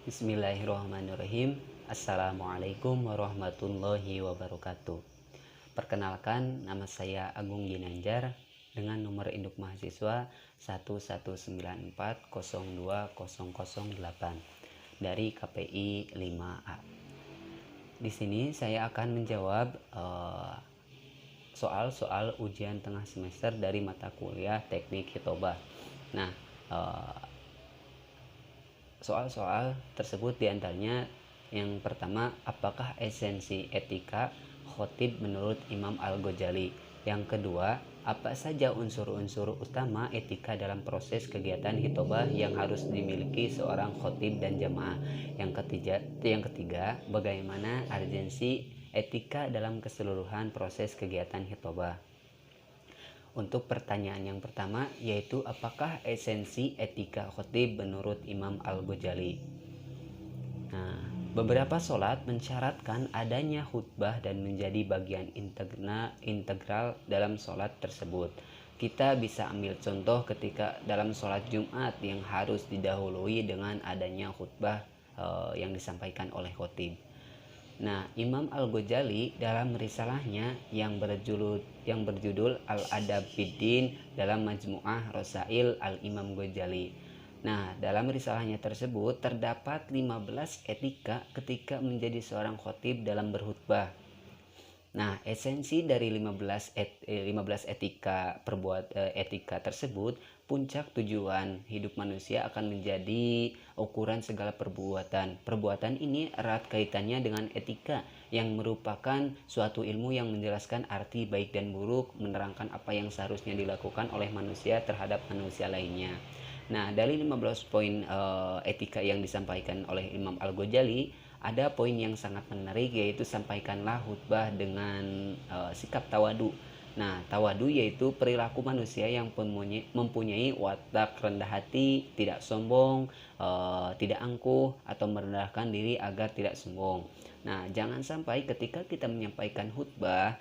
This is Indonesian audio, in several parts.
Bismillahirrahmanirrahim. Assalamualaikum warahmatullahi wabarakatuh. Perkenalkan, nama saya Agung Ginanjar dengan nomor induk mahasiswa 119402008 dari KPI 5A. Di sini saya akan menjawab soal-soal ujian tengah semester dari mata kuliah Teknik Hitobah. Nah, soal-soal tersebut diantaranya yang pertama, apakah esensi etika khotib menurut Imam Al-Ghazali? Yang kedua, apa saja unsur-unsur utama etika dalam proses kegiatan hitobah yang harus dimiliki seorang khotib dan jamaah? Yang ketiga, bagaimana urgensi etika dalam keseluruhan proses kegiatan hitobah? Untuk pertanyaan yang pertama, yaitu apakah esensi etika khotib menurut Imam Al-Ghazali? Nah, beberapa sholat mensyaratkan adanya khutbah dan menjadi bagian integral dalam sholat tersebut. Kita bisa ambil contoh ketika dalam sholat Jumat yang harus didahului dengan adanya khutbah yang disampaikan oleh khotib. Nah, Imam Al-Ghazali dalam risalahnya yang berjudul Al-Adab Fiddin dalam Majmu'ah Rasail Al-Imam Ghazali. Nah, dalam risalahnya tersebut terdapat 15 etika ketika menjadi seorang khotib dalam berkhutbah. Nah, esensi dari 15 etika tersebut, puncak tujuan hidup manusia akan menjadi ukuran segala perbuatan. Perbuatan ini erat kaitannya dengan etika yang merupakan suatu ilmu yang menjelaskan arti baik dan buruk, menerangkan apa yang seharusnya dilakukan oleh manusia terhadap manusia lainnya. Nah, dari 15 poin etika yang disampaikan oleh Imam Al-Ghazali, ada poin yang sangat menarik, yaitu sampaikanlah khutbah dengan sikap tawadu. Nah, tawadu yaitu perilaku manusia yang mempunyai watak rendah hati, tidak sombong, tidak angkuh, atau merendahkan diri agar tidak sombong. Nah, jangan sampai ketika kita menyampaikan khutbah,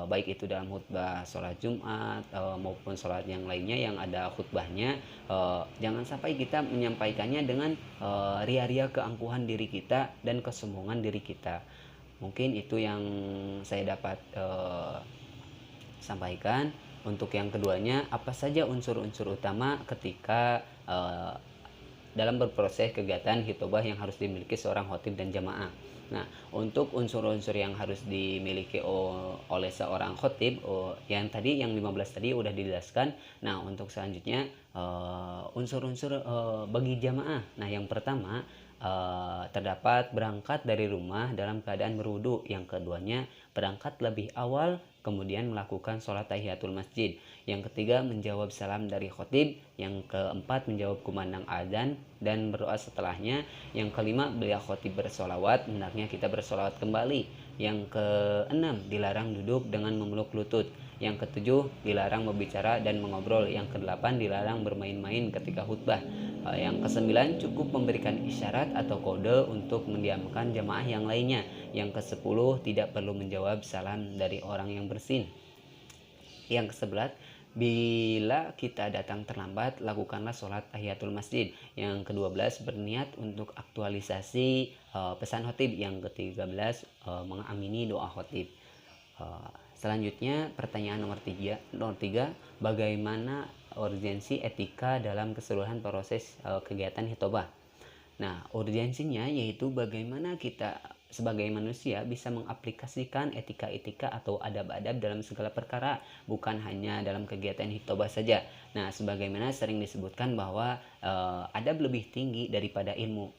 baik itu dalam khutbah sholat Jumat maupun sholat yang lainnya yang ada khutbahnya, jangan sampai kita menyampaikannya dengan ria-ria keangkuhan diri kita dan kesombongan diri kita. Mungkin itu yang saya dapat sampaikan. Untuk yang keduanya, apa saja unsur-unsur utama ketika dalam berproses kegiatan hitobah yang harus dimiliki seorang khotib dan jamaah? Nah, untuk unsur-unsur yang harus dimiliki oleh seorang khotib, yang 15 tadi udah dijelaskan. Nah, untuk selanjutnya unsur-unsur bagi jamaah. Nah, yang pertama, terdapat berangkat dari rumah dalam keadaan berwudu. Yang keduanya, berangkat lebih awal kemudian melakukan sholat tahiyatul masjid. Yang ketiga, menjawab salam dari khotib. Yang keempat, menjawab kumandang azan dan berdoa setelahnya. Yang kelima, bila khotib bersolawat, hendaknya kita bersolawat kembali. Yang keenam, dilarang duduk dengan memeluk lutut. Yang ketujuh, dilarang berbicara dan mengobrol. Yang kedelapan, dilarang bermain-main ketika khutbah. Yang kesembilan, cukup memberikan isyarat atau kode untuk mendiamkan jamaah yang lainnya. Yang kesepuluh, tidak perlu menjawab salam dari orang yang bersin. Yang kesebelas, bila kita datang terlambat, lakukanlah sholat tahiyatul masjid. Yang ke-12, berniat untuk aktualisasi pesan khotib. Yang ke-13, mengamini doa khotib. Selanjutnya, pertanyaan nomor 3, bagaimana urgensi etika dalam keseluruhan proses kegiatan hitobah? Nah, urgensinya yaitu bagaimana kita sebagai manusia bisa mengaplikasikan etika-etika atau adab-adab dalam segala perkara, bukan hanya dalam kegiatan hitobah saja. Nah, sebagaimana sering disebutkan bahwa adab lebih tinggi daripada ilmu.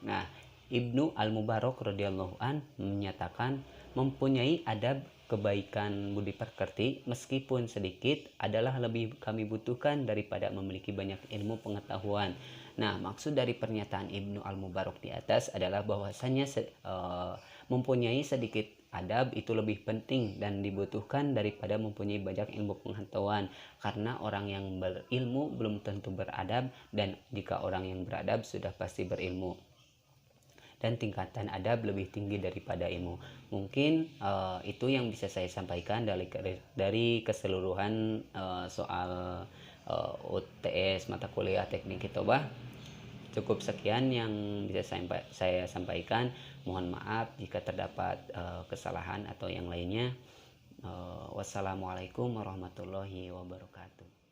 Nah, Ibnu Al-Mubarak radhiyallahu an menyatakan mempunyai adab kebaikan budi pekerti meskipun sedikit adalah lebih kami butuhkan daripada memiliki banyak ilmu pengetahuan. Nah, maksud dari pernyataan Ibnu Al-Mubarak di atas adalah bahwasanya mempunyai sedikit adab itu lebih penting dan dibutuhkan daripada mempunyai banyak ilmu pengetahuan, karena orang yang berilmu belum tentu beradab, dan jika orang yang beradab sudah pasti berilmu, dan tingkatan adab lebih tinggi daripada ilmu. Mungkin itu yang bisa saya sampaikan dari keseluruhan soal UTS mata kuliah teknik hitobah. Cukup sekian yang bisa saya sampaikan. Mohon maaf jika terdapat kesalahan atau yang lainnya. Wassalamualaikum warahmatullahi wabarakatuh.